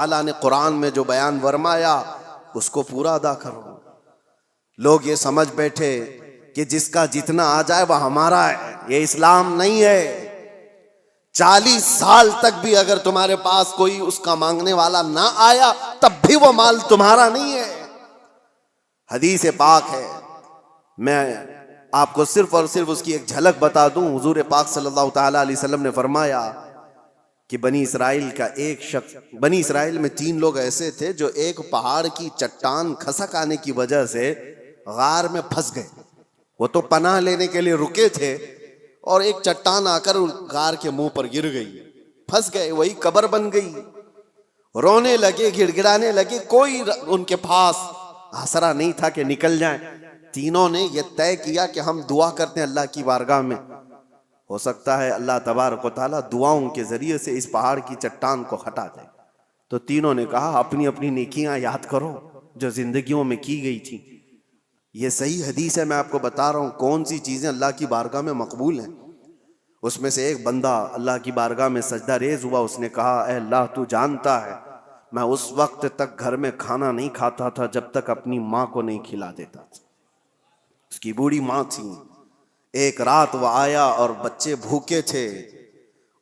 اللہ نے قرآن میں جو بیان فرمایا اس کو پورا ادا کرو۔ لوگ یہ سمجھ بیٹھے کہ جس کا جتنا آ جائے وہ ہمارا ہے، یہ اسلام نہیں ہے۔ 40 سال تک بھی اگر تمہارے پاس کوئی اس کا مانگنے والا نہ آیا تب بھی وہ مال تمہارا نہیں ہے۔ حدیث پاک ہے، میں آپ کو صرف اور صرف اس کی ایک جھلک بتا دوں۔ حضور پاک صلی اللہ تعالیٰ علیہ وسلم نے فرمایا کہ بنی اسرائیل میں 3 لوگ ایسے تھے جو ایک پہاڑ کی چٹان کھسک آنے کی وجہ سے غار میں پھنس گئے۔ وہ تو پناہ لینے کے لیے رکے تھے اور ایک چٹان آ کر غار کے منہ پر گر گئی، پھنس گئے، وہی قبر بن گئی۔ رونے لگے، گڑ گڑانے لگے، کوئی ان کے پاس آسرا نہیں تھا کہ نکل جائیں۔ تینوں نے یہ طے کیا کہ ہم دعا کرتے ہیں اللہ کی بارگاہ میں، ہو سکتا ہے اللہ تبارک و تعالیٰ دعاؤں کے ذریعے سے اس پہاڑ کی چٹان کو ہٹا دے۔ تو تینوں نے کہا اپنی اپنی نیکیاں یاد کرو جو زندگیوں میں کی گئی تھی۔ یہ صحیح حدیث ہے، میں آپ کو بتا رہا ہوں کون سی چیزیں اللہ کی بارگاہ میں مقبول ہیں۔ اس میں سے ایک بندہ اللہ کی بارگاہ میں سجدہ ریز ہوا، اس نے کہا اے اللہ تو جانتا ہے میں اس وقت تک گھر میں کھانا نہیں کھاتا تھا جب تک اپنی ماں کو نہیں کھلا دیتا تھا۔ اس کی بوڑھی ماں تھی، ایک رات وہ آیا اور بچے بھوکے تھے،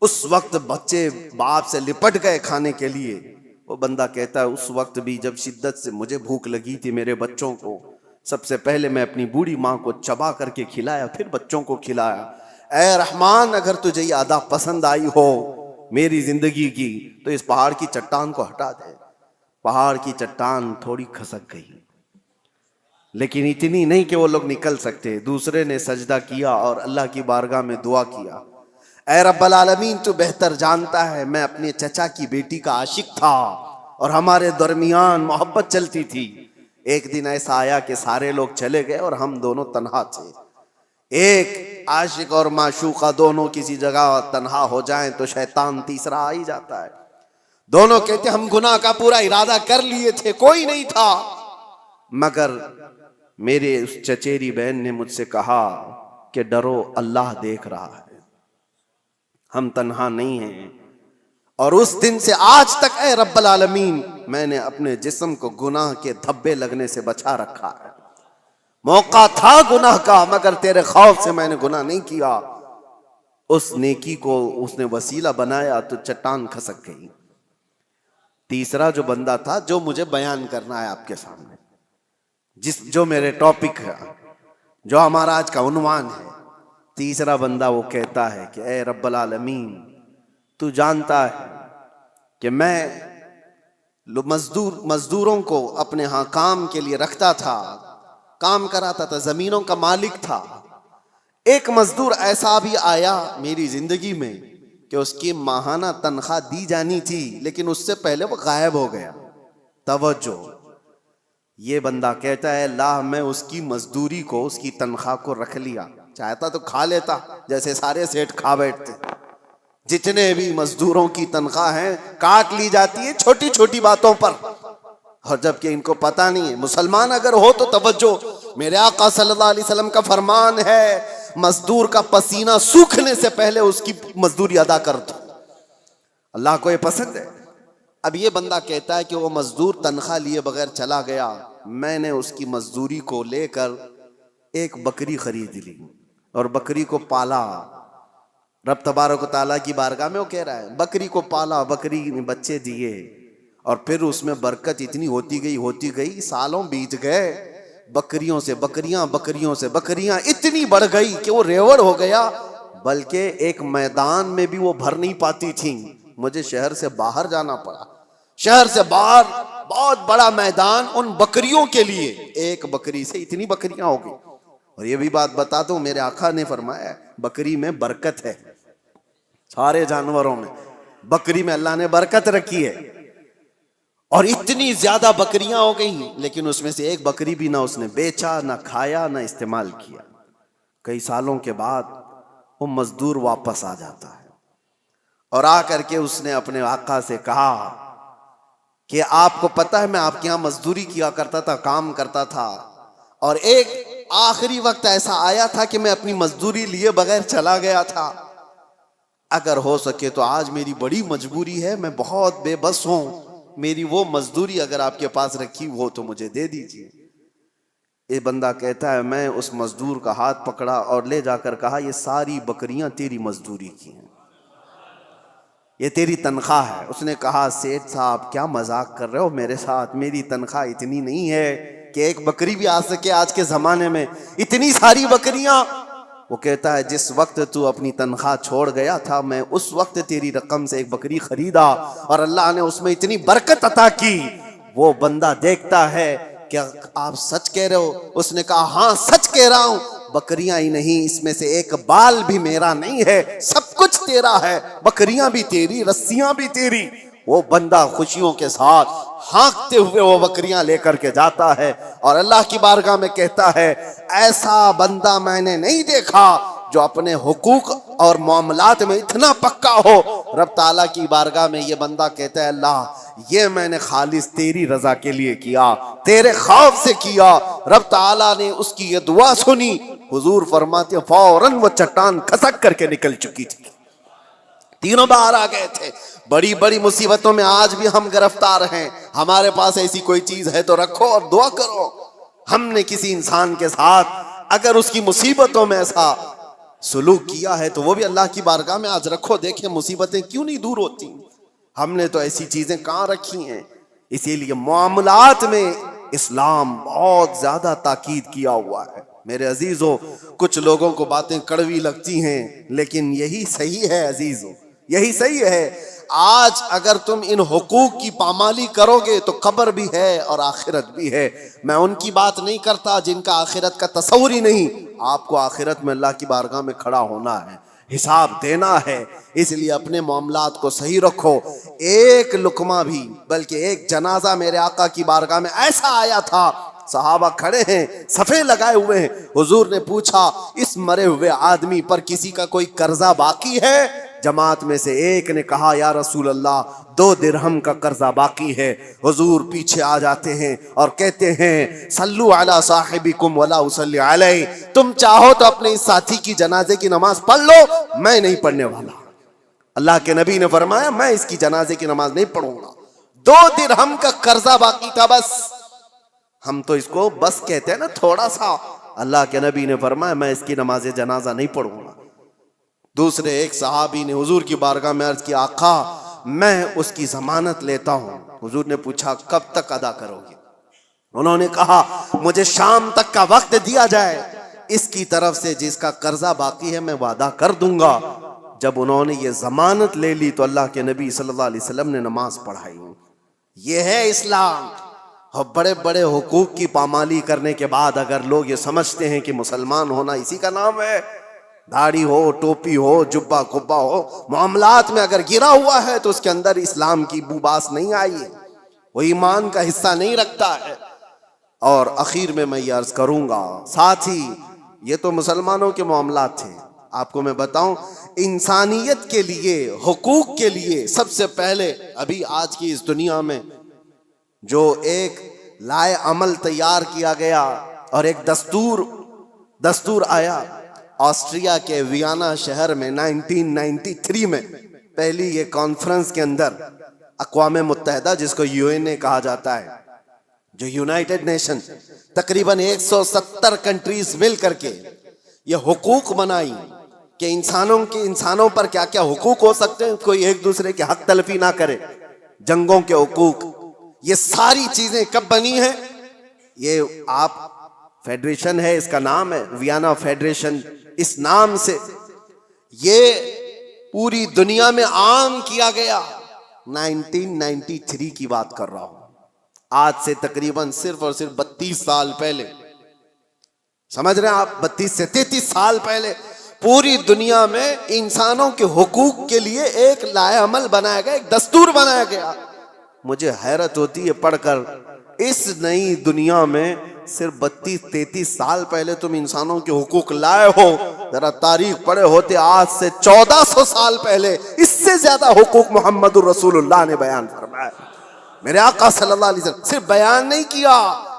اس وقت بچے باپ سے لپٹ گئے کھانے کے لیے۔ وہ بندہ کہتا ہے اس وقت بھی جب شدت سے مجھے بھوک لگی تھی میرے بچوں کو، سب سے پہلے میں اپنی بوڑھی ماں کو چبا کر کے کھلایا، پھر بچوں کو کھلایا۔ اے رحمان اگر تجھے یہ ادا پسند آئی ہو میری زندگی کی تو اس پہاڑ کی چٹان کو ہٹا دے۔ پہاڑ کی چٹان تھوڑی کھسک گئی، لیکن اتنی نہیں کہ وہ لوگ نکل سکتے۔ دوسرے نے سجدہ کیا اور اللہ کی بارگاہ میں دعا کیا، اے رب العالمین تو بہتر جانتا ہے میں اپنے چچا کی بیٹی کا عاشق تھا اور ہمارے درمیان محبت چلتی تھی۔ ایک دن ایسا آیا کہ سارے لوگ چلے گئے اور ہم دونوں تنہا تھے۔ ایک عاشق اور معشوقہ دونوں کسی جگہ تنہا ہو جائیں تو شیطان تیسرا آ ہی جاتا ہے۔ دونوں کہتے ہم گناہ کا پورا ارادہ کر لیے تھے، کوئی نہیں تھا، مگر میرے اس چچیری بہن نے مجھ سے کہا کہ ڈرو اللہ دیکھ رہا ہے، ہم تنہا نہیں ہیں۔ اور اس دن سے آج تک اے رب العالمین میں نے اپنے جسم کو گناہ کے دھبے لگنے سے بچا رکھا ہے۔ موقع تھا گناہ کا مگر تیرے خوف سے میں نے گناہ نہیں کیا۔ اس نیکی کو اس نے وسیلہ بنایا تو چٹان کھسک گئی۔ تیسرا جو بندہ تھا جو مجھے بیان کرنا ہے آپ کے سامنے، جو میرے ٹاپک ہے، جو ہمارا آج کا عنوان ہے، تیسرا بندہ وہ کہتا ہے کہ اے رب العالمین تو جانتا ہے کہ میں مزدوروں کو اپنے ہاں کام کے لیے رکھتا تھا، کام کراتا تھا، زمینوں کا مالک تھا۔ ایک مزدور ایسا بھی آیا میری زندگی میں کہ اس کی ماہانہ تنخواہ دی جانی تھی لیکن اس سے پہلے وہ غائب ہو گیا۔ توجہ، یہ بندہ کہتا ہے اللہ میں اس کی مزدوری کو، اس کی تنخواہ کو رکھ لیا، چاہتا تو کھا لیتا جیسے سارے سیٹ کھا بیٹھتے۔ جتنے بھی مزدوروں کی تنخواہ ہیں کاٹ لی جاتی ہے چھوٹی چھوٹی باتوں پر، اور جبکہ ان کو پتہ نہیں ہے۔ مسلمان اگر ہو تو توجہ، میرے آقا صلی اللہ علیہ وسلم کا فرمان ہے مزدور کا پسینہ سوکھنے سے پہلے اس کی مزدوری ادا کر دو، اللہ کو یہ پسند ہے۔ اب یہ بندہ کہتا ہے کہ وہ مزدور تنخواہ لیے بغیر چلا گیا، میں نے اس کی مزدوری کو لے کر ایک بکری خرید لی اور بکری کو پالا۔ رب تبارک و تعالیٰ کی بارگاہ میں وہ کہہ رہا ہے بکری کو پالا، بکری نے بچے دیے اور پھر اس میں برکت اتنی ہوتی گئی، سالوں بیت گئے، بکریوں سے بکریاں، بکریوں سے بکریاں اتنی بڑھ گئی کہ وہ ریوڑ ہو گیا، بلکہ ایک میدان میں بھی وہ بھر نہیں پاتی تھیں۔ مجھے شہر سے باہر جانا پڑا، شہر سے باہر بہت بڑا میدان ان بکریوں کے لیے، ایک بکری سے اتنی بکریاں ہو گئی۔ اور یہ بھی بات بتا دوں میرے آقا نے فرمایا بکری میں برکت ہے، سارے جانوروں میں بکری میں اللہ نے برکت رکھی ہے۔ اور اتنی زیادہ بکریاں ہو گئی لیکن اس میں سے ایک بکری بھی نہ اس نے بیچا، نہ کھایا، نہ استعمال کیا۔ کئی سالوں کے بعد وہ مزدور واپس آ جاتا ہے اور آ کر کے اس نے اپنے آقا سے کہا کہ آپ کو پتہ ہے میں آپ کے یہاں مزدوری کیا کرتا تھا، کام کرتا تھا، اور ایک آخری وقت ایسا آیا تھا کہ میں اپنی مزدوری لیے بغیر چلا گیا تھا، اگر ہو سکے تو آج میری بڑی مجبوری ہے، میں بہت بے بس ہوں، میری وہ مزدوری اگر آپ کے پاس رکھی ہو تو مجھے دے دیجیے۔ یہ بندہ کہتا ہے میں اس مزدور کا ہاتھ پکڑا اور لے جا کر کہا یہ ساری بکریاں تیری مزدوری کی ہیں، یہ تیری تنخواہ ہے۔ اس نے کہا سیٹھ صاحب کیا مذاق کر رہے ہو میرے ساتھ، میری تنخواہ اتنی نہیں ہے کہ ایک بکری بھی آ سکے آج کے زمانے میں، اتنی ساری بکریاں۔ وہ کہتا ہے جس وقت تو اپنی تنخواہ چھوڑ گیا تھا میں اس وقت تیری رقم سے ایک بکری خریدا اور اللہ نے اس میں اتنی برکت عطا کی۔ وہ بندہ دیکھتا ہے کہ آپ سچ کہہ رہے ہو؟ اس نے کہا ہاں سچ کہہ رہا ہوں، بکریاں ہی نہیں اس میں سے ایک بال بھی میرا نہیں ہے، سب کچھ تیرا ہے، بکریاں بھی تیری، رسیاں بھی تیری۔ وہ بندہ خوشیوں کے ساتھ ہانکتے ہوئے وہ بکریاں لے کر کے جاتا ہے اور اللہ کی بارگاہ میں کہتا ہے ایسا بندہ میں نے نہیں دیکھا جو اپنے حقوق اور معاملات میں اتنا پکا ہو۔ رب تعالیٰ کی بارگاہ میں یہ بندہ کہتا ہے اللہ یہ میں نے خالص تیری رضا کے لیے کیا، تیرے خوف سے کیا۔ رب تعالیٰ نے اس کی یہ دعا سنی، حضور فرماتے ہیں فوراً وہ چٹان کھسک کر کے نکل چکی تھی، تینوں باہر آ گئے تھے۔ بڑی بڑی مصیبتوں میں آج بھی ہم گرفتار ہیں، ہمارے پاس ایسی کوئی چیز ہے تو رکھو اور دعا کرو۔ ہم نے کسی انسان کے ساتھ اگر اس کی مصیبتوں میں ایسا سلوک کیا ہے تو وہ بھی اللہ کی بارگاہ میں آج رکھو، دیکھیں مصیبتیں کیوں نہیں دور ہوتی۔ ہم نے تو ایسی چیزیں کہاں رکھی ہیں۔ اسی لیے معاملات میں اسلام بہت زیادہ تاکید کیا ہوا ہے۔ میرے عزیزو کچھ لوگوں کو باتیں کڑوی لگتی ہیں لیکن یہی صحیح ہے عزیزو، یہی صحیح ہے۔ آج اگر تم ان حقوق کی پامالی کرو گے تو قبر بھی ہے اور آخرت بھی ہے۔ میں ان کی بات نہیں کرتا جن کا آخرت کا تصور ہی نہیں، آپ کو آخرت میں اللہ کی بارگاہ میں کھڑا ہونا ہے، حساب دینا ہے، اس لیے اپنے معاملات کو صحیح رکھو۔ ایک لقمہ بھی بلکہ ایک جنازہ میرے آقا کی بارگاہ میں ایسا آیا تھا، صحابہ کھڑے ہیں صفے لگائے ہوئے ہیں، حضور نے پوچھا اس مرے ہوئے آدمی پر کسی کا کوئی قرضہ باقی ہے؟ جماعت میں سے ایک نے کہا یا رسول اللہ 2 درہم کا قرضہ باقی ہے۔ حضور پیچھے آ جاتے ہیں اور کہتے ہیں صلو علی صاحبکم ولا اصلی علیہ، تم چاہو تو اپنے اس ساتھی کی جنازے کی نماز پڑھ لو، میں نہیں پڑھنے والا۔ اللہ کے نبی نے فرمایا میں اس کی جنازے کی نماز نہیں پڑھوں گا۔ 2 درہم کا قرضہ باقی تھا بس، ہم تو اس کو بس کہتے ہیں نا تھوڑا سا۔ اللہ کے نبی نے فرمایا میں اس کی نماز جنازہ نہیں پڑھوں گا۔ دوسرے ایک صحابی نے حضور کی بارگاہ میں عرض کیا آقا میں اس کی ضمانت لیتا ہوں۔ حضور نے پوچھا کب تک ادا کرو گے؟ انہوں نے کہا مجھے شام تک کا وقت دیا جائے، اس کی طرف سے جس کا قرضہ باقی ہے میں وعدہ کر دوں گا۔ جب انہوں نے یہ ضمانت لے لی تو اللہ کے نبی صلی اللہ علیہ وسلم نے نماز پڑھائی۔ یہ ہے اسلام۔ اور بڑے بڑے حقوق کی پامالی کرنے کے بعد اگر لوگ یہ سمجھتے ہیں کہ مسلمان ہونا اسی کا نام ہے، داڑھی ہو، ٹوپی ہو، جبہ کبا ہو، معاملات میں اگر گرا ہوا ہے تو اس کے اندر اسلام کی بو باس نہیں آئی ہے، وہ ایمان کا حصہ نہیں رکھتا ہے۔ اور اخیر میں یہ عرض کروں گا ساتھ ہی، یہ تو مسلمانوں کے معاملات تھے، آپ کو میں بتاؤں انسانیت کے لیے، حقوق کے لیے سب سے پہلے ابھی آج کی اس دنیا میں جو ایک لائے عمل تیار کیا گیا اور ایک دستور آیا آسٹریا کے ویانا شہر میں 1993 میں پہلی یہ کانفرنس کے اندر اقوام متحدہ جس کو UN کہا جاتا ہے، جو یونائٹڈ نیشن، تقریباً 170 کنٹریز مل کر کے یہ حقوق بنائی کہ انسانوں پر کیا کیا حقوق ہو سکتے ہیں، کوئی ایک دوسرے کے حق تلفی نہ کرے، جنگوں کے حقوق، یہ ساری چیزیں کب بنی ہیں؟ یہ آپ فیڈریشن ہے، اس کا نام ہے ویانا فیڈریشن، اس نام سے یہ پوری دنیا میں عام کیا گیا۔ 1993 کی بات کر رہا ہوں، آج سے تقریباً صرف اور صرف 32 سال پہلے، سمجھ رہے ہیں آپ، 32 سے 33 سال پہلے پوری دنیا میں انسانوں کے حقوق کے لیے ایک لائحہ عمل بنایا گیا، ایک دستور بنایا گیا۔ مجھے حیرت ہوتی ہے پڑھ کر، اس نئی دنیا میں صرف 32-33 سال پہلے تم انسانوں کے حقوق لائے ہو۔ ذرا تاریخ پڑھے ہوتے آج سے 1400 سال پہلے اس سے زیادہ حقوق محمد الرسول اللہ نے بیان فرمایا۔ میرے آقا صلی اللہ علیہ وسلم صرف بیان نہیں کیا،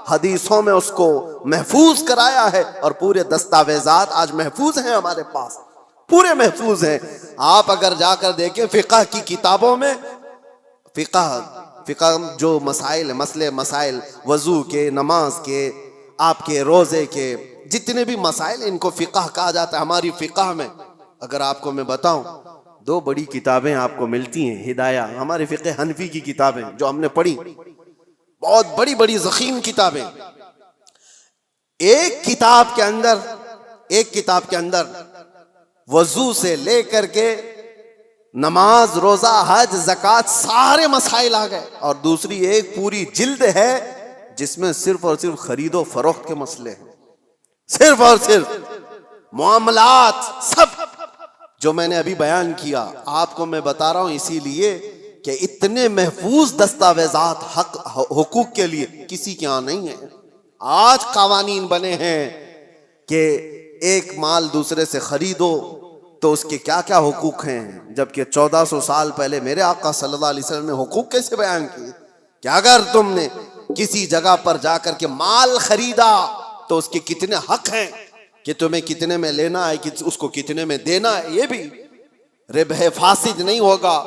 حدیثوں میں اس کو محفوظ کرایا ہے، اور پورے دستاویزات آج محفوظ ہیں ہمارے پاس، پورے محفوظ ہیں۔ آپ اگر جا کر دیکھیں فقہ کی کتابوں میں، فقہ فقہ جو مسائل مسائل وضو کے، نماز کے، آپ کے روزے کے، جتنے بھی مسائل ان کو فقہ کہا جاتا ہے. ہماری فقہ میں اگر آپ کو میں بتاؤں 2 بڑی کتابیں آپ کو ملتی ہیں. ہدایہ ہمارے فقہ حنفی کی کتابیں جو ہم نے پڑھی، بہت بڑی بڑی ضخیم کتابیں. ایک کتاب کے اندر وضو سے لے کر کے نماز، روزہ، حج، زکوٰۃ سارے مسائل آ گئے. اور دوسری ایک پوری جلد ہے جس میں صرف اور صرف خرید و فروخت کے مسئلے ہیں، صرف اور صرف معاملات. سب جو میں نے ابھی بیان کیا آپ کو میں بتا رہا ہوں اسی لیے کہ اتنے محفوظ دستاویزات حقوق کے لیے کسی کے ہاں نہیں ہیں. آج قوانین بنے ہیں کہ ایک مال دوسرے سے خریدو تو اس کے کیا کیا حقوق ہیں، جبکہ 1400 سال پہلے میرے آقا صلی اللہ علیہ وسلم نے حقوق کیسے بیان کیے کہ اگر تم نے کسی جگہ پر جا کر کے مال خریدا تو اس کے کتنے حق ہیں، کہ تمہیں کتنے میں لینا ہے، کہ اس کو کتنے میں دینا ہے. یہ بھی ربح فاسد نہیں ہوگا،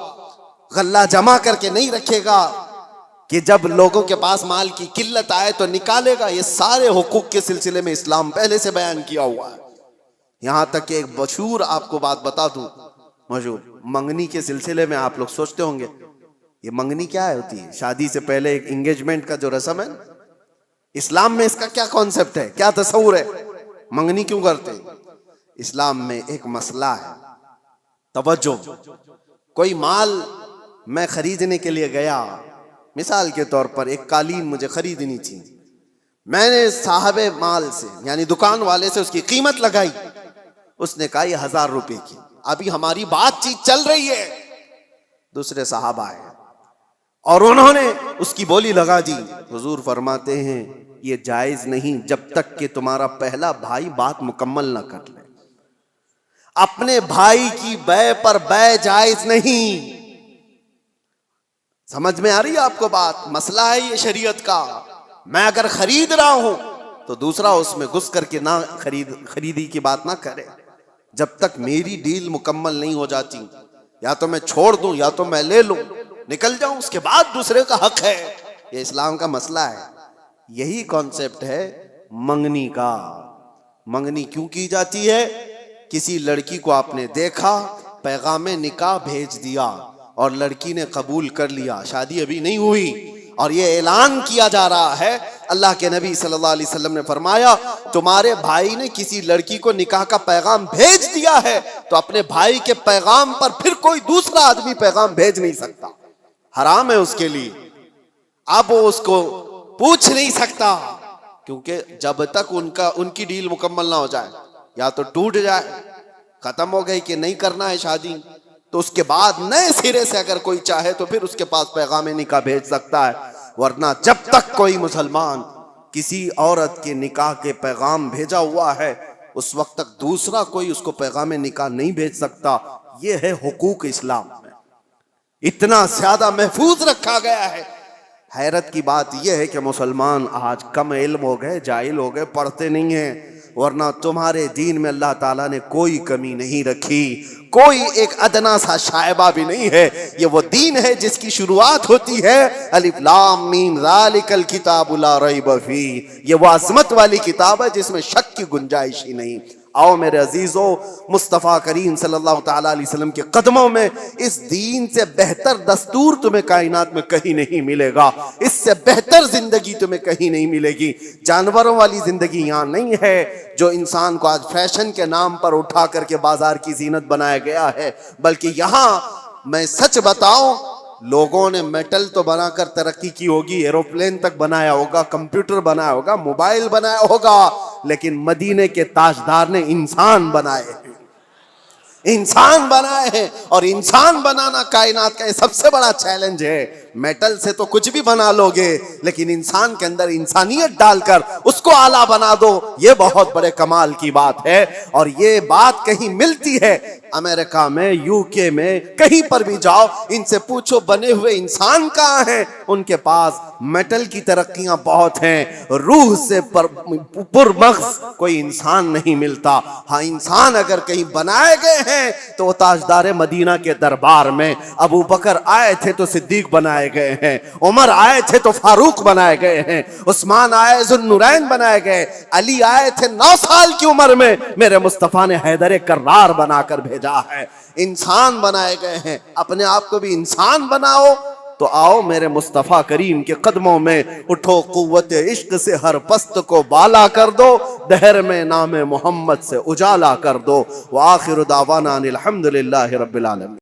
غلہ جمع کر کے نہیں رکھے گا کہ جب لوگوں کے پاس مال کی قلت آئے تو نکالے گا. یہ سارے حقوق کے سلسلے میں اسلام پہلے سے بیان کیا ہوا ہے. یہاں تک کہ ایک مشہور آپ کو بات بتا دوں، مشہور منگنی کے سلسلے میں آپ لوگ سوچتے ہوں گے یہ منگنی کیا ہوتی ہے؟ شادی سے پہلے ایک انگیجمنٹ کا جو رسم ہے، اسلام میں اس کا کیا کانسیپٹ ہے، کیا تصور ہے، منگنی کیوں کرتے ہیں؟ اسلام میں ایک مسئلہ ہے، توجہ. کوئی مال میں خریدنے کے لیے گیا، مثال کے طور پر ایک قالین مجھے خریدنی تھی، میں نے صاحب مال سے یعنی دکان والے سے اس کی قیمت لگائی، اس نے کہا یہ 1000 روپے کی. ابھی ہماری بات چیت چل رہی ہے، دوسرے صحابہ آئے اور انہوں نے اس کی بولی لگا دی. حضور فرماتے ہیں یہ جائز نہیں جب تک کہ تمہارا پہلا بھائی بات مکمل نہ کر لے. اپنے بھائی کی بے پر بے جائز نہیں. سمجھ میں آ رہی ہے آپ کو بات؟ مسئلہ ہے یہ شریعت کا. میں اگر خرید رہا ہوں تو دوسرا اس میں گھس کر کے نہ خریدی کی بات نہ کرے جب تک میری ڈیل مکمل نہیں ہو جاتی. یا تو میں چھوڑ دوں یا تو میں لے لوں، نکل جاؤں، اس کے بعد دوسرے کا حق ہے. یہ اسلام کا مسئلہ ہے. یہی کانسیپٹ ہے منگنی کا. منگنی کیوں کی جاتی ہے؟ کسی لڑکی کو آپ نے دیکھا، پیغام نکاح بھیج دیا اور لڑکی نے قبول کر لیا، شادی ابھی نہیں ہوئی، اور یہ اعلان کیا جا رہا ہے. اللہ کے نبی صلی اللہ علیہ وسلم نے فرمایا تمہارے بھائی نے کسی لڑکی کو نکاح کا پیغام بھیج دیا ہے تو اپنے بھائی کے پیغام پر پھر کوئی دوسرا آدمی پیغام بھیج نہیں سکتا، حرام ہے اس کے لیے. اب وہ اس کو پوچھ نہیں سکتا، کیونکہ جب تک ان کی ڈیل مکمل نہ ہو جائے، یا تو ٹوٹ جائے، ختم ہو گئی کہ نہیں کرنا ہے شادی، تو اس کے بعد نئے سرے سے اگر کوئی چاہے تو پھر اس کے پاس پیغام نکاح بھیج سکتا ہے. ورنہ جب تک کوئی مسلمان کسی عورت کے نکاح کے پیغام بھیجا ہوا ہے اس وقت تک دوسرا کوئی اس کو پیغام نکاح نہیں بھیج سکتا. یہ ہے حقوق اسلام میں، اتنا زیادہ محفوظ رکھا گیا ہے. حیرت کی بات یہ ہے کہ مسلمان آج کم علم ہو گئے، جاہل ہو گئے، پڑھتے نہیں ہیں. ورنہ تمہارے دین میں اللہ تعالیٰ نے کوئی کمی نہیں رکھی، کوئی ایک ادنا سا شائبہ بھی نہیں ہے. یہ وہ دین ہے جس کی شروعات ہوتی ہے الف لام میم ذالک الکتاب لا ریب فیہ. یہ وہ عظمت والی کتاب ہے جس میں شک کی گنجائش ہی نہیں. آؤ میرے عزیزو، مصطفیٰ کریم صلی اللہ تعالیٰ علیہ وسلم کے قدموں میں اس دین سے بہتر دستور تمہیں کائنات میں کہیں نہیں ملے گا، اس سے بہتر زندگی تمہیں کہیں نہیں ملے گی. جانوروں والی زندگی یہاں نہیں ہے جو انسان کو آج فیشن کے نام پر اٹھا کر کے بازار کی زینت بنایا گیا ہے، بلکہ یہاں میں سچ بتاؤں لوگوں نے میٹل تو بنا کر ترقی کی ہوگی، ایروپلین تک بنایا ہوگا، کمپیوٹر بنایا ہوگا، موبائل بنایا ہوگا، لیکن مدینے کے تاجدار نے انسان بنائے ہیں، انسان بنائے ہیں. اور انسان بنانا کائنات کا یہ سب سے بڑا چیلنج ہے. میٹل سے تو کچھ بھی بنا لو گے لیکن انسان کے اندر انسانیت ڈال کر اس کو اعلیٰ بنا دو، یہ بہت بڑے کمال کی بات ہے. اور یہ بات کہیں ملتی ہے امریکہ میں، یو کے میں، کہیں پر بھی جاؤ ان سے پوچھو بنے ہوئے انسان کہاں ہیں، ان کے پاس میٹل کی ترقیاں بہت ہیں، روح سے پرمغز کوئی انسان نہیں ملتا. ہاں انسان اگر کہیں بنائے گئے ہیں تو وہ تاجدار مدینہ کے دربار میں ابو بکر آئے تھے تو صدیق بنائے بنائے گئے ہیں، عمر آئے تھے تو فاروق بنائے گئے ہیں، عثمان آئے ذوالنورین بنائے گئے، علی آئے تھے 9 سال کی عمر میں، میرے مصطفیٰ نے حیدر کرار بنا کر بھیجا ہے۔ انسان بنائے گئے ہیں، اپنے آپ کو بھی انسان بناؤ تو آؤ میرے مصطفیٰ کریم کے قدموں میں اٹھو، قوت عشق سے ہر پست کو بالا کر دو، دہر میں نام محمد سے اجالا کر دو۔ وآخر دعوانا ان الحمدللہ رب العالمین۔